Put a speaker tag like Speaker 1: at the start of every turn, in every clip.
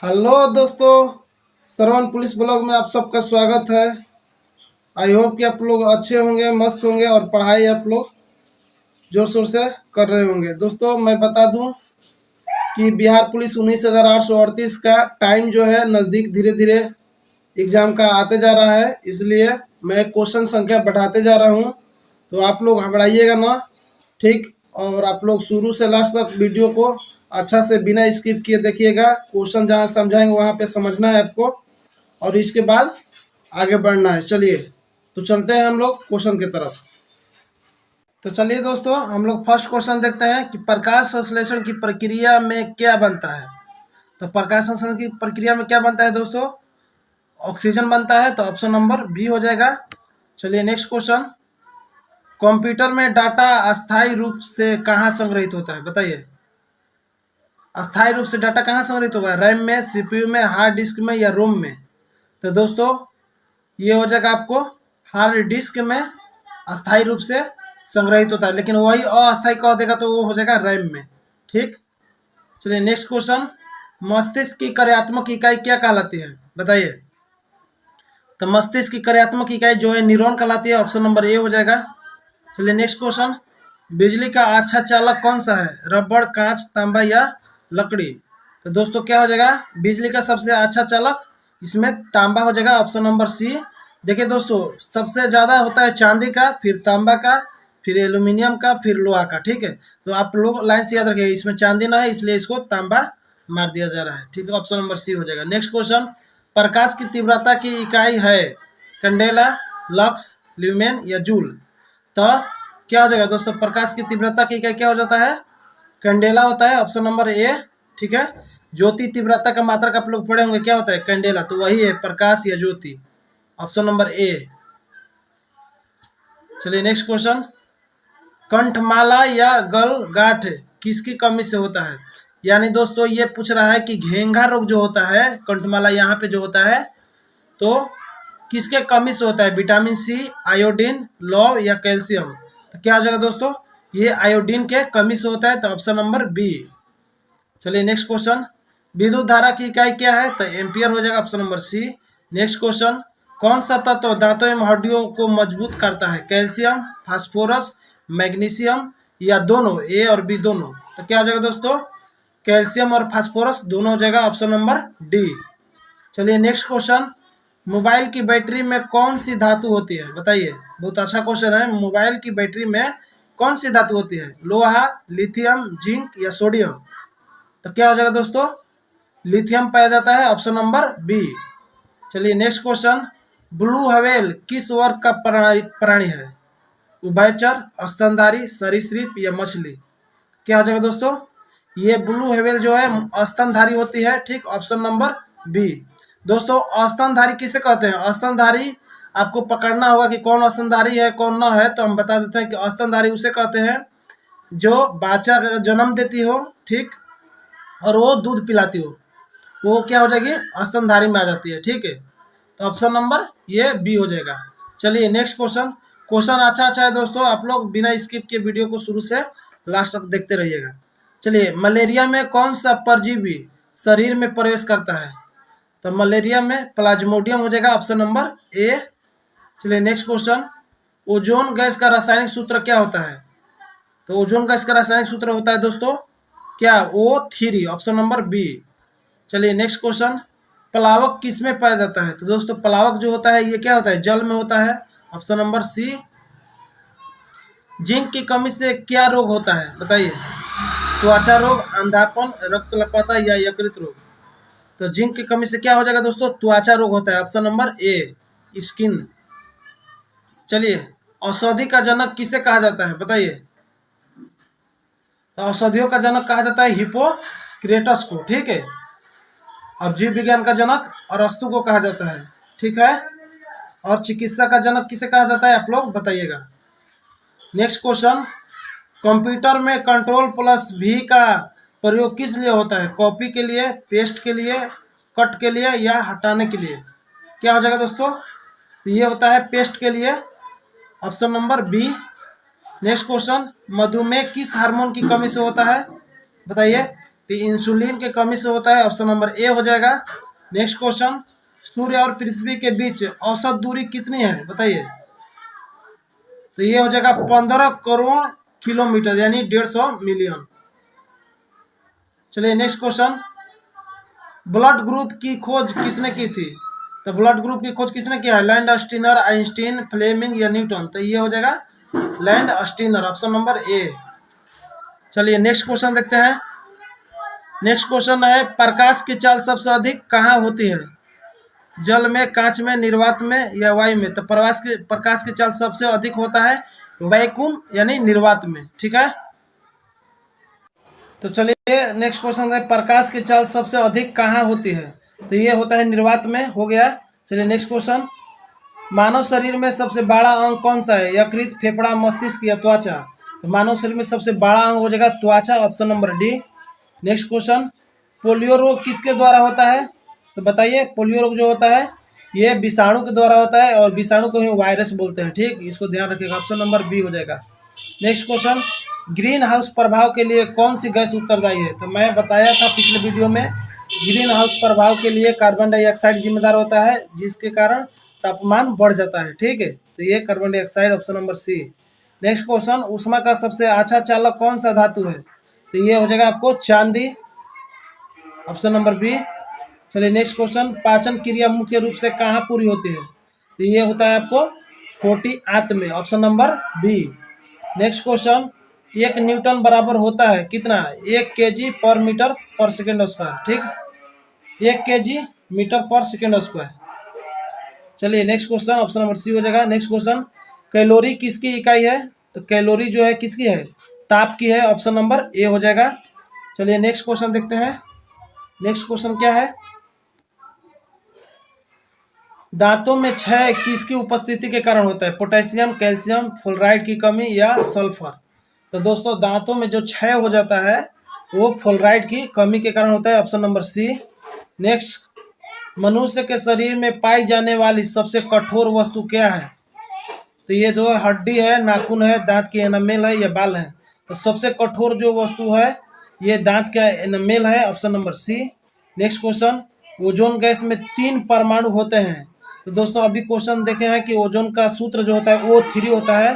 Speaker 1: Hello दोस्तों, श्रवण police blog में आप सबका स्वागत है। आई होप कि आप लोग अच्छे होंगे, मस्त होंगे और पढ़ाई आप लोग जोर शोर से कर रहे होंगे। दोस्तों मैं बता दूं कि बिहार पुलिस 19,838 का टाइम जो है नज़दीक धीरे धीरे एग्ज़ाम का आते जा रहा है, इसलिए मैं क्वेश्चन संख्या बढ़ाते जा रहा हूं। तो आप लोग घबराइएगा ना, ठीक। और आप लोग शुरू से लास्ट तक वीडियो को अच्छा से बिना स्किप किए देखिएगा। क्वेश्चन जहाँ समझाएंगे वहाँ पे समझना है आपको और इसके बाद आगे बढ़ना है। चलिए तो चलते हैं हम लोग क्वेश्चन की तरफ। तो चलिए दोस्तों, हम लोग फर्स्ट क्वेश्चन देखते हैं कि प्रकाश संश्लेषण की प्रक्रिया में क्या बनता है। तो प्रकाश संश्लेषण की प्रक्रिया में क्या बनता है दोस्तों? ऑक्सीजन बनता है, तो ऑप्शन नंबर बी हो जाएगा। चलिए नेक्स्ट क्वेश्चन, कंप्यूटर में डाटा अस्थायी रूप से कहाँ संग्रहित होता है, बताइए। अस्थायी रूप से डाटा कहाँ संग्रहित होगा? रैम में, सीपीयू में, हार्ड डिस्क में या रोम में? तो दोस्तों ये हो जाएगा आपको हार्ड डिस्क में अस्थायी रूप से संग्रहित होता है, लेकिन वही अस्थायी कह देगा तो वो हो जाएगा रैम में, ठीक। चलिए नेक्स्ट क्वेश्चन, मस्तिष्क की कार्यात्मक इकाई क्या कहलाती है, बताइए। तो मस्तिष्क की कार्यात्मक इकाई जो है न्यूरॉन कहलाती है, ऑप्शन नंबर ए हो जाएगा। चलिए नेक्स्ट क्वेश्चन, बिजली का अच्छा चालक कौन सा है? रबड़, कांच, तांबा या लकड़ी? तो दोस्तों क्या हो जाएगा बिजली का सबसे अच्छा चालक? इसमें तांबा हो जाएगा, ऑप्शन नंबर सी। देखिए दोस्तों, सबसे ज़्यादा होता है चांदी का, फिर तांबा का, फिर एल्यूमिनियम का, फिर लोहा का, ठीक है। तो आप लोग लाइन से याद रखिए, इसमें चांदी ना है इसलिए इसको तांबा मार दिया जा रहा है, ठीक है। ऑप्शन नंबर सी हो जाएगा। नेक्स्ट क्वेश्चन, प्रकाश की तीव्रता की इकाई है कैंडेला, लक्स, ल्यूमेन या जूल? तो क्या हो जाएगा दोस्तों, प्रकाश की तीव्रता की इकाई क्या हो जाता है? कैंडेला होता है, ऑप्शन नंबर ए, ठीक है। ज्योति तीव्रता का मात्रक आप लोग पढ़े होंगे, क्या होता है? कैंडेला, तो वही है प्रकाश या ज्योति, ऑप्शन नंबर ए। चलिए नेक्स्ट क्वेश्चन, कंठमाला या गल गांठ किसकी कमी से होता है? यानी दोस्तों ये पूछ रहा है कि घेंघा रोग जो होता है, कंठमाला यहाँ पे जो होता है, तो किसके कमी से होता है? विटामिन सी, आयोडीन, लौह या कैल्शियम? तो क्या हो जाएगा दोस्तों, ये आयोडीन के कमी से होता है, तो ऑप्शन नंबर बी। चलिए नेक्स्ट क्वेश्चन, विद्युत धारा की इकाई क्या है? तो एम्पियर हो जाएगा, option number C. Next question, कौन सा तत्व दांतों एवं हड्डियों को मजबूत करता है? कैल्शियम, फास्फोरस, मैग्नीशियम या दोनों, ए और बी दोनों? तो क्या हो जाएगा दोस्तों, कैल्शियम और फास्फोरस दोनों हो जाएगा, ऑप्शन नंबर डी। चलिए नेक्स्ट क्वेश्चन, मोबाइल की बैटरी में कौन सी धातु होती है, बताइए। बहुत अच्छा क्वेश्चन है, मोबाइल की बैटरी में कौन सी धातु होती है? लोहा, लिथियम, जिंक या सोडियम? तो क्या हो जाएगा दोस्तों, लिथियम पाया जाता है, ऑप्शन नंबर बी। चलिए नेक्स्ट क्वेश्चन, ब्लू व्हेल किस वर्ग का प्राणी है? उभयचर, स्तनधारी, सरीसृप या मछली? क्या हो जाएगा दोस्तों, ये ब्लू व्हेल जो है स्तनधारी होती है, ठीक, ऑप्शन नंबर बी। दोस्तों स्तनधारी किसे कहते हैं? स्तनधारी आपको पकड़ना होगा कि कौन स्तनधारी है कौन ना है, तो हम बता देते हैं कि स्तनधारी उसे कहते हैं जो बच्चा जन्म देती हो, ठीक, और वो दूध पिलाती हो, वो क्या हो जाएगी, स्तनधारी में आ जाती है, ठीक है। तो ऑप्शन नंबर ये बी हो जाएगा। चलिए नेक्स्ट क्वेश्चन, क्वेश्चन अच्छा है दोस्तों, आप लोग बिना स्किप के वीडियो को शुरू से लास्ट तक देखते रहिएगा। चलिए, मलेरिया में कौन सा परजीवी शरीर में प्रवेश करता है? तो मलेरिया में प्लाज्मोडियम हो जाएगा, ऑप्शन नंबर ए। चलिए नेक्स्ट क्वेश्चन, ओजोन गैस का रासायनिक सूत्र क्या होता है? तो ओजोन गैस का रासायनिक सूत्र होता है दोस्तों क्या, O3, ऑप्शन नंबर बी। चलिए नेक्स्ट क्वेश्चन, प्लावक किस में पाया जाता है? तो दोस्तों प्लावक जो होता है ये क्या होता है, जल में होता है, ऑप्शन नंबर सी। जिंक की कमी से क्या रोग होता है, बताइए। त्वचा रोग, अंधापन, रक्तलपता या यकृत रोग? तो जिंक की कमी से क्या हो जाएगा दोस्तों, त्वचा रोग होता है, ऑप्शन नंबर ए, स्किन। चलिए, औषधि का जनक किसे कहा जाता है, बताइए। तो औषधियों का जनक कहा जाता है हिपोक्रेटस को, ठीक है। और जीव विज्ञान का जनक अरस्तु को कहा जाता है, ठीक है। और चिकित्सा का जनक किसे कहा जाता है, आप लोग बताइएगा। नेक्स्ट क्वेश्चन, कंप्यूटर में कंट्रोल प्लस V का प्रयोग किस लिए होता है? कॉपी के लिए, पेस्ट के लिए, कट के लिए या हटाने के लिए? क्या हो जाएगा दोस्तों, तो ये होता है पेस्ट के लिए, option number B. Next question, मधुमेह किस हार्मोन की कमी से होता है, बताइए। तो इंसुलिन के कमी से होता है, ऑप्शन नंबर ए हो जाएगा। नेक्स्ट क्वेश्चन, सूर्य और पृथ्वी के बीच औसत दूरी कितनी है बताइए। तो ये हो जाएगा 15 करोड़ किलोमीटर यानी 150 मिलियन। चलिए नेक्स्ट क्वेश्चन, ब्लड ग्रुप की खोज किसने की थी। तो ब्लड ग्रुप की खोज किसने किया है, लैंड स्टीनर, आइंस्टीन, फ्लेमिंग या न्यूटन। तो ये हो जाएगा land Steiner, option number A. चलिए नेक्स्ट क्वेश्चन देखते हैं। नेक्स्ट क्वेश्चन है, प्रकाश की चाल सबसे अधिक कहाँ होती है, जल में, कांच में, निर्वात में या वायु में। तो प्रकाश की चाल सबसे अधिक होता है वैक्यूम यानी निर्वात में, ठीक है। तो चलिए नेक्स्ट क्वेश्चन है, प्रकाश की चाल सबसे अधिक कहाँ होती है। तो ये होता है निर्वात में, हो गया। चलिए नेक्स्ट क्वेश्चन, मानव शरीर में सबसे बड़ा अंग कौन सा है, यकृत, फेफड़ा, मस्तिष्क या त्वचा। तो मानव शरीर में सबसे बड़ा अंग हो जाएगा त्वचा, option number D. Next question, polio रोग किसके द्वारा होता है। तो बताइए, पोलियो रोग जो होता है ये विषाणु के द्वारा होता है, और विषाणु को ही वायरस बोलते हैं, ठीक, इसको ध्यान रखिएगा, ऑप्शन नंबर बी हो जाएगा। नेक्स्ट क्वेश्चन, ग्रीन हाउस प्रभाव के लिए कौन सी गैस उत्तरदायी है। तो मैं बताया था पिछले वीडियो में, ग्रीन हाउस प्रभाव के लिए कार्बन डाइऑक्साइड जिम्मेदार होता है, जिसके कारण तापमान बढ़ जाता है, ठीक है। तो ये carbon dioxide, option number C. Next question, ऊष्मा का सबसे अच्छा चालक कौन सा धातु है। तो ये हो जाएगा आपको चांदी, ऑप्शन नंबर बी। चलिए नेक्स्ट क्वेश्चन, पाचन क्रिया मुख्य रूप से कहाँ पूरी होती है। तो ये होता है आपको छोटी आंत में, option number B. Next question, 1 newton बराबर होता है कितना, 1 केजी पर मीटर पर सेकेंड स्क्वायर, ठीक, 1 केजी मीटर पर सेकेंड स्क्वायर। चलिए next question, option number C हो जाएगा। नेक्स्ट क्वेश्चन, कैलोरी किसकी इकाई है। तो कैलोरी जो है किसकी है, ताप की है, ऑप्शन नंबर ए हो जाएगा। चलिए नेक्स्ट क्वेश्चन देखते हैं। नेक्स्ट क्वेश्चन क्या है, दांतों में क्षय किसकी उपस्थिति के कारण होता है, पोटेशियम, कैल्शियम, फ्लोराइड की कमी या सल्फर। तो दोस्तों धातों में जो क्षय हो जाता है वो फ्लोराइड की कमी के कारण होता है, ऑप्शन नंबर सी। नेक्स्ट, मनुष्य के शरीर में पाई जाने वाली सबसे कठोर वस्तु क्या है। तो ये जो हड्डी है, नाखून है, दांत की एनामेल है या बाल है। तो सबसे कठोर जो वस्तु है ये दांत का एनामेल है, option number C. Next question, ozone gas में 3 परमाणु होते हैं। तो दोस्तों अभी क्वेश्चन देखे हैं कि ओजोन का सूत्र जो होता है O3 होता है,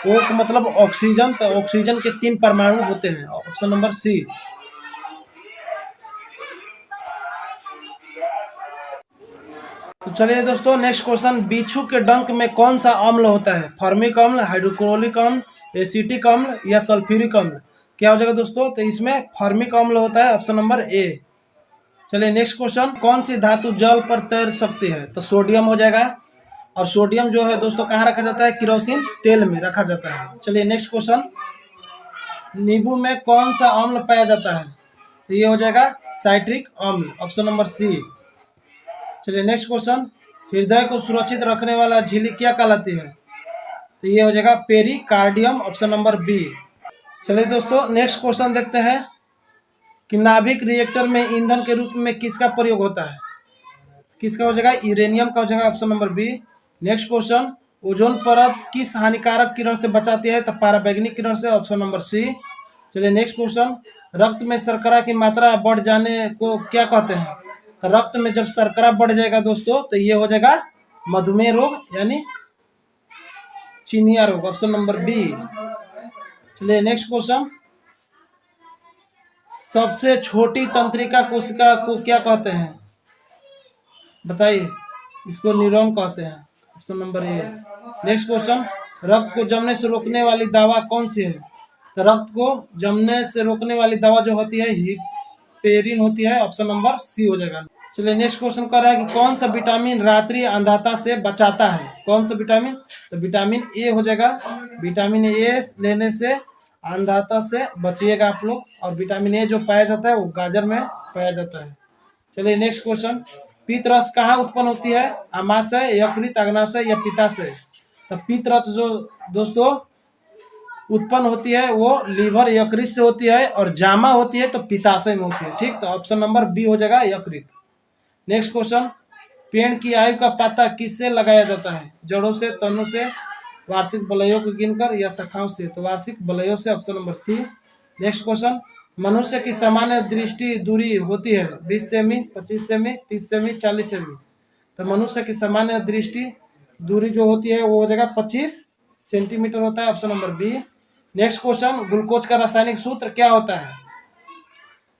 Speaker 1: ओ का मतलब ऑक्सीजन, तो ऑक्सीजन के 3 परमाणु होते हैं, ऑप्शन नंबर सी। तो चलिए दोस्तों नेक्स्ट क्वेश्चन, बिच्छू के डंक में कौन सा अम्ल होता है, फॉर्मिक अम्ल, हाइड्रोक्लोरिक अम्ल, एसिटिक अम्ल या सल्फ्यूरिक अम्ल। क्या हो जाएगा दोस्तों, तो इसमें फॉर्मिक अम्ल होता है, ऑप्शन नंबर ए। चलिए नेक्स्ट क्वेश्चन, कौन सी धातु जल पर तैर सकती है। तो सोडियम हो जाएगा, और सोडियम जो है दोस्तों कहाँ रखा जाता है, केरोसिन तेल में रखा जाता है। चलिए नेक्स्ट क्वेश्चन, नींबू में कौन सा अम्ल पाया जाता है। तो ये हो जाएगा साइट्रिक अम्ल, ऑप्शन नंबर सी। चलिए नेक्स्ट क्वेश्चन, हृदय को सुरक्षित रखने वाला झिल्ली क्या कहलाती है। तो ये हो जाएगा पेरिकार्डियम, ऑप्शन नंबर बी। चलिए दोस्तों नेक्स्ट क्वेश्चन देखते हैं कि नाभिक रिएक्टर में ईंधन के रूप में किसका प्रयोग होता है। किसका हो जाएगा, यूरेनियम का हो जाएगा, option number B. Next question, ozone परत किस हानिकारक किरण से बचाती है। तो पराबैंगनी किरण से, ऑप्शन नंबर सी। चलिए नेक्स्ट क्वेश्चन, रक्त में शर्करा की मात्रा बढ़ जाने को क्या कहते हैं। तो रक्त में जब शर्करा बढ़ जाएगा दोस्तों तो ये हो जाएगा मधुमेह रोग यानी चिनिया रोग, ऑप्शन नंबर बी। चलिए नेक्स्ट क्वेश्चन, सबसे छोटी तंत्रिका कोशिका को क्या कहते हैं बताइए। इसको न्यूरॉन कहते हैं, option number A. Next question, रक्त को जमने से रोकने वाली दवा कौन सी है। तो रक्त को जमने से रोकने वाली दवा जो होती है हिपेरिन होती है, ऑप्शन नंबर सी हो जाएगा। चलिए नेक्स्ट क्वेश्चन कर रहा है कि कौन सा विटामिन रात्रि अंधाता से बचाता है। कौन सा विटामिन, तो विटामिन ए हो जाएगा। विटामिन ए लेने से अंधाता से बचिएगा आप लोग, और विटामिन ए जो पाया जाता है वो गाजर में पाया जाता है। चलिए नेक्स्ट क्वेश्चन, पीतरस कहाँ उत्पन्न होती है, आमाशय, यकृत, अग्नाशय या पित्ताशय। तो पीतरस जो दोस्तों उत्पन्न होती है वो लीवर, यकृत से होती है, और जामा होती है तो पित्ताशय में होती है, ठीक। तो ऑप्शन नंबर बी हो जाएगा यकृत। नेक्स्ट क्वेश्चन, पेड़ की आयु का पता किससे लगाया जाता है, जड़ों से, तनों से, वार्षिक बलयों को गिनकर या शाखाओं से। तो वार्षिक बलयों से, option number C. Next question, मनुष्य की सामान्य दृष्टि दूरी होती है 20 सेमी, 25 सेमी, 30 सेमी, 40 सेमी। तो मनुष्य की सामान्य दृष्टि दूरी जो होती है वो हो जाएगा 25 सेंटीमीटर होता है, option number B. Next question, glucose का रासायनिक सूत्र क्या होता है?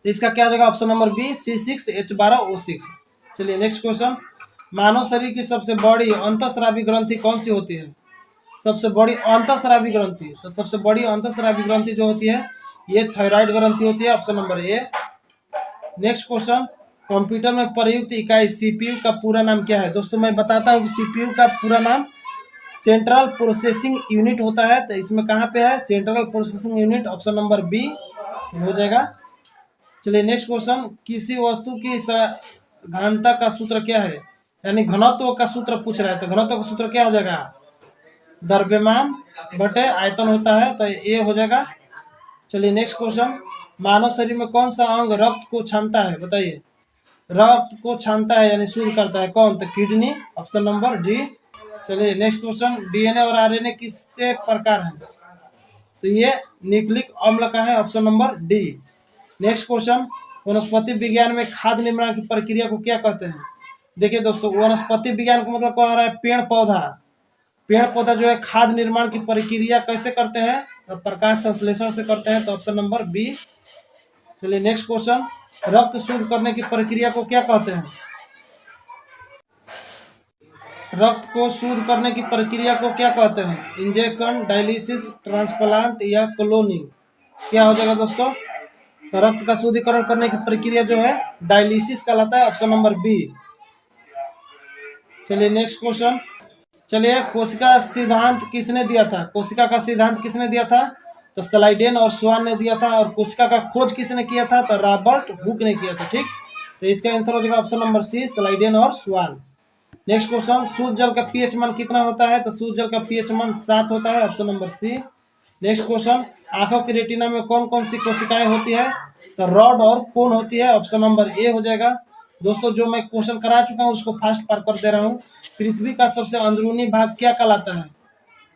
Speaker 1: तो इसका क्या हो जाएगा? Option number B C6H12O6। चलिए नेक्स्ट क्वेश्चन, मानव शरीर की सबसे बड़ी अंतःस्रावी ग्रंथि कौन सी होती है? सबसे बड़ी अंतःस्रावी ग्रंथि, तो सबसे बड़ी अंतःस्रावी ग्रंथि जो होती है ये थायराइड ग्रंथि होती है, option number A. Next question, computer में प्रयुक्त इकाई सीपीयू का पूरा नाम क्या है? दोस्तों मैं बताता हूँ कि सीपीयू का पूरा नाम सेंट्रल प्रोसेसिंग यूनिट होता है। तो इसमें कहाँ पे है? Central processing unit, option number B हो जाएगा। चलिए नेक्स्ट क्वेश्चन, किसी वस्तु की घनता का सूत्र क्या है? यानी घनत्व का सूत्र पूछ रहा है, तो घनत्व का सूत्र क्या हो जाएगा? द्रव्यमान बटे आयतन होता है, तो ये हो जाएगा। चलिए नेक्स्ट क्वेश्चन, मानव शरीर में कौन सा अंग रक्त को छानता है? बताइए, रक्त को छानता है यानी शुद्ध करता है, कौन? तो किडनी, ऑप्शन नंबर डी। चलिए नेक्स्ट क्वेश्चन, डीएनए और आरएनए किसके प्रकार हैं? तो ये न्यूक्लिक अम्ल का है, option number D. Next question, वनस्पति विज्ञान में खाद्य निर्माण की प्रक्रिया को क्या कहते हैं? देखिए दोस्तों, वनस्पति विज्ञान का मतलब क्या हो रहा है? पेड़ पौधा। पेड़ पौधा जो है खाद्य निर्माण की प्रक्रिया कैसे करते हैं? तो प्रकाश संश्लेषण से करते हैं, तो ऑप्शन नंबर बी। चलिए नेक्स्ट क्वेश्चन, रक्त शुद्ध करने की प्रक्रिया को क्या कहते हैं? रक्त को शुद्ध करने की प्रक्रिया को क्या कहते हैं? इंजेक्शन, डायलिसिस, ट्रांसप्लांट या क्लोनिंग? क्या हो जाएगा दोस्तों? तो रक्त का शुद्धिकरण करने की प्रक्रिया जो है डायलिसिस कहलाता है, ऑप्शन नंबर बी। चलिए नेक्स्ट क्वेश्चन, चलिए कोशिका सिद्धांत किसने दिया था? कोशिका का सिद्धांत किसने दिया था? तो स्लाइडेन और स्वान ने दिया था। और कोशिका का खोज किसने किया था? तो रॉबर्ट हुक ने किया था। ठीक, तो इसका आंसर हो जाएगा ऑप्शन नंबर सी, स्लाइडेन और स्वान। नेक्स्ट क्वेश्चन, शुद्ध जल का पीएच मान कितना होता है? तो शुद्ध जल का पीएच मान 7 होता है, option number C. Next question, आंखों की रेटिना में कौन कौन सी कोशिकाएं होती है? तो रॉड और कोन होती है, ऑप्शन नंबर ए हो जाएगा। दोस्तों जो मैं क्वेश्चन करा चुका हूँ उसको फास्ट पार कर दे रहा हूँ। पृथ्वी का सबसे अंदरूनी भाग क्या कहलाता है?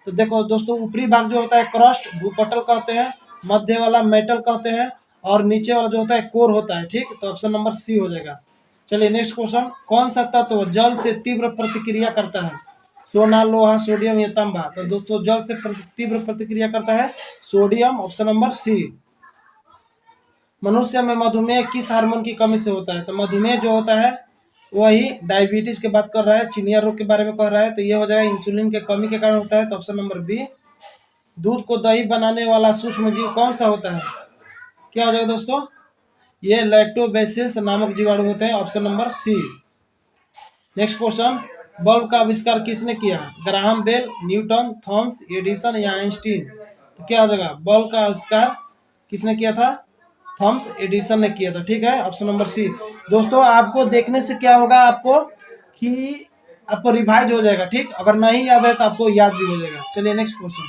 Speaker 1: तो देखो दोस्तों, ऊपरी भाग जो होता है क्रस्ट, भूपटल कहते हैं, मध्य वाला मेटल कहते हैं, और नीचे वाला जो होता है कोर होता है। ठीक, तो ऑप्शन नंबर सी हो जाएगा। चलिए नेक्स्ट क्वेश्चन, कौन सा तत्व जल से तीव्र प्रतिक्रिया करता है? सोना, लोहा, सोडियम या तांबा? तो दोस्तों जल से तीव्र प्रतिक्रिया करता है सोडियम, ऑप्शन नंबर सी। मनुष्य में मधुमेह किस हार्मोन की कमी से होता है? तो मधुमेह जो होता है वही डायबिटीज की बात कर रहा है, चिनिया रोग के बारे में कह रहा है, तो ये हो जाएगा इंसुलिन के कमी के कारण होता है, तो ऑप्शन नंबर बी। दूध को दही बनाने वाला सूक्ष्म जीव कौन सा होता है? क्या हो जाएगा दोस्तों? ये लैक्टोबैसिलस नामक जीवाणु होते हैं, option number C. Next question, bulb का आविष्कार किसने किया? Graham Bell, Newton, Thomas Edison या आइंस्टीन? तो क्या हो जाएगा? बल्ब का आविष्कार किसने किया था? थॉमस एडिसन ने किया था। ठीक है, ऑप्शन नंबर सी। दोस्तों आपको देखने से क्या होगा, आपको कि आपको रिवाइज हो जाएगा। ठीक, अगर नहीं याद है तो आपको याद भी हो जाएगा। चलिए नेक्स्ट क्वेश्चन,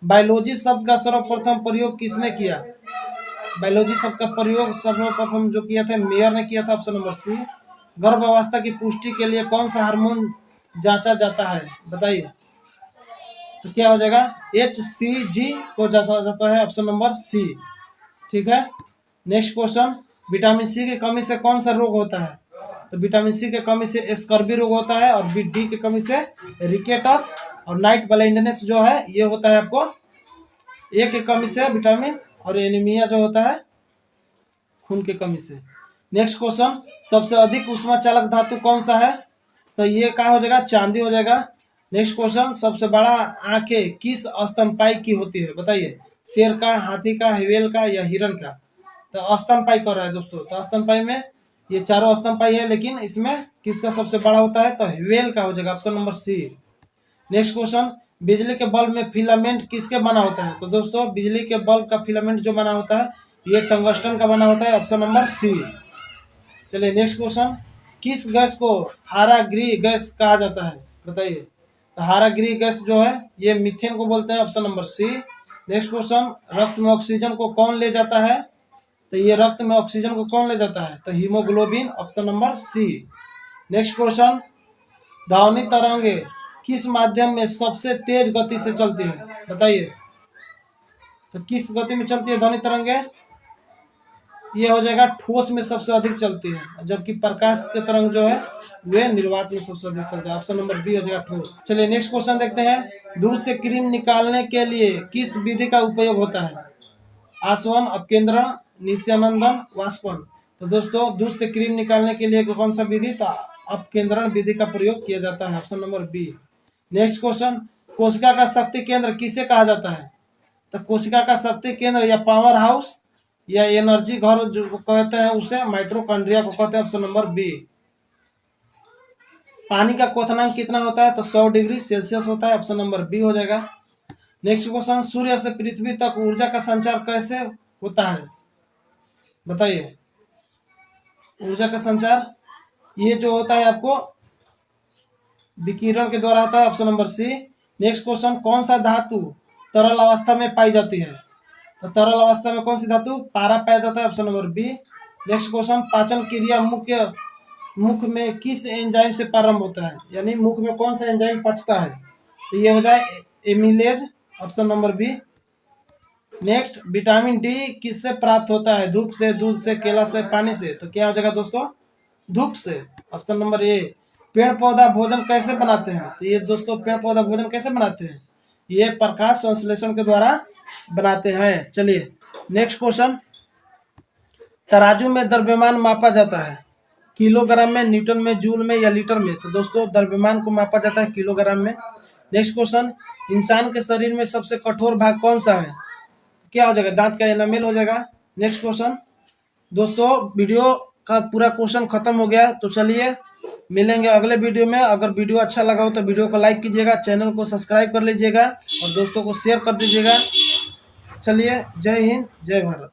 Speaker 1: बायोलॉजी शब्द का सर्वप्रथम प्रयोग किसने किया? बायोलॉजी शब्द का प्रयोग सर्वप्रथम जो किया था मेयर ने किया था, ऑप्शन नंबर सी। गर्भावस्था की पुष्टि के लिए कौन सा हार्मोन जांचा जाता है? बताइए, तो क्या हो जाएगा? HCG को जांचा जाता है, ऑप्शन नंबर सी। ठीक है, नेक्स्ट क्वेश्चन, विटामिन सी की कमी से कौन सा रोग होता है? तो विटामिन सी की कमी से स्कर्वी रोग होता है, और डी की कमी से रिकेटस, और नाइट ब्लाइंडनेस जो है ये होता है आपको ए की कमी से विटामिन, और एनीमिया जो होता है खून की कमी से। नेक्स्ट क्वेश्चन, सबसे अधिक ऊष्मा चालक धातु कौन सा है? तो ये क्या हो जाएगा? चांदी हो जाएगा। नेक्स्ट क्वेश्चन, सबसे बड़ा आंखें किस स्तनपायी की होती है? बताइए, शेर का, हाथी का, व्हेल का या हिरन का? तो स्तनपायी कर रहा है दोस्तों, तो स्तनपायी में ये चारों स्तनपायी है, लेकिन इसमें किसका सबसे बड़ा होता है? तो व्हेल का हो जाएगा, option number C. Next question, बिजली के बल्ब में फिलामेंट किसके बना होता है? तो दोस्तों बिजली के बल्ब का फिलामेंट जो बना होता है ये टंगस्टन का बना होता है, ऑप्शन नंबर सी। चलिए नेक्स्ट क्वेश्चन, किस गैस को हारा गृह गैस कहा जाता है? बताइए, तो हारा गृह गैस जो है ये मीथेन को बोलते हैं, option number C. Next question, रक्त में ऑक्सीजन को कौन ले जाता है? तो ये रक्त में ऑक्सीजन को कौन ले जाता है? तो haemoglobin, option number C. Next question, ध्वनि तरंगे किस माध्यम में सबसे तेज गति से चलती है? बताइए, तो किस गति में चलती है ध्वनि तरंगे? ये हो जाएगा ठोस में सबसे अधिक चलती है, जबकि प्रकाश के तरंग जो है वे निर्वात में सबसे अधिक चलते हैं। ऑप्शन नंबर बी हो जाएगा ठोस। चलिए नेक्स्ट क्वेश्चन देखते हैं। दूध से क्रीम निकालने के लिए किस विधि का उपयोग होता है? आसवन, अपकेंद्रण, निस्यनंदन, वाष्पन। तो दोस्तों दूध से क्रीम निकालने के लिए कौन सा विधि? तो अपकेंद्रण विधि का प्रयोग किया जाता है। Option number B. Next question, कोशिका का शक्ति केंद्र किसे कहा जाता है? तो कोशिका का शक्ति केंद्र या पावर हाउस या एनर्जी घर जो कहते हैं उसे माइटोकॉन्ड्रिया को कहते हैं। Option number B. पानी का क्वथनांक कितना होता है? तो 100 डिग्री सेल्सियस होता है। ऑप्शन नंबर बी हो जाएगा। नेक्स्ट क्वेश्चन, सूर्य से पृथ्वी तक ऊर्जा का संचार कैसे होता है? बताइए। ऊर्जा का संचार ये जो होता है आपको विकिरण के द्वारा होता है। Option number C. Next question, कौन सा धातु तरल अवस्था में पाई जाती है? तो तरल अवस्था में कौन सी धातु? पारा पाया जाता है। Option number B. Next question, पाचन क्रिया मुख में किस एंजाइम से प्रारंभ होता है? यानी मुख में कौन सा एंजाइम पचता है? तो ये हो जाए एमिलेज। Option number B. Next, vitamin D किससे प्राप्त होता है? धूप से, दूध से, केला से, पानी से। तो क्या हो जाएगा दोस्तों? धूप से। Option number A. पेड़ पौधा भोजन कैसे बनाते हैं? तो ये दोस्तों पेड़ पौधा भोजन कैसे बनाते हैं? ये प्रकाश संश्लेषण के द्वारा बनाते हैं। चलिए नेक्स्ट क्वेश्चन, तराजू में द्रव्यमान मापा जाता है किलोग्राम में, न्यूटन में, जूल में या लीटर में? तो दोस्तों द्रव्यमान को मापा जाता है किलोग्राम में। नेक्स्ट क्वेश्चन, इंसान के शरीर में सबसे कठोर भाग कौन सा है? क्या हो जाएगा? दांत का एनामेल हो जाएगा। Next question. दोस्तों वीडियो का पूरा क्वेश्चन खत्म हो गया। तो चलिए मिलेंगे अगले वीडियो में। अगर वीडियो अच्छा लगा हो तो वीडियो को लाइक कीजिएगा, चैनल को सब्सक्राइब कर लीजिएगा और दोस्तों को शेयर कर दीजिएगा। चलिए, जय हिंद, जय भारत।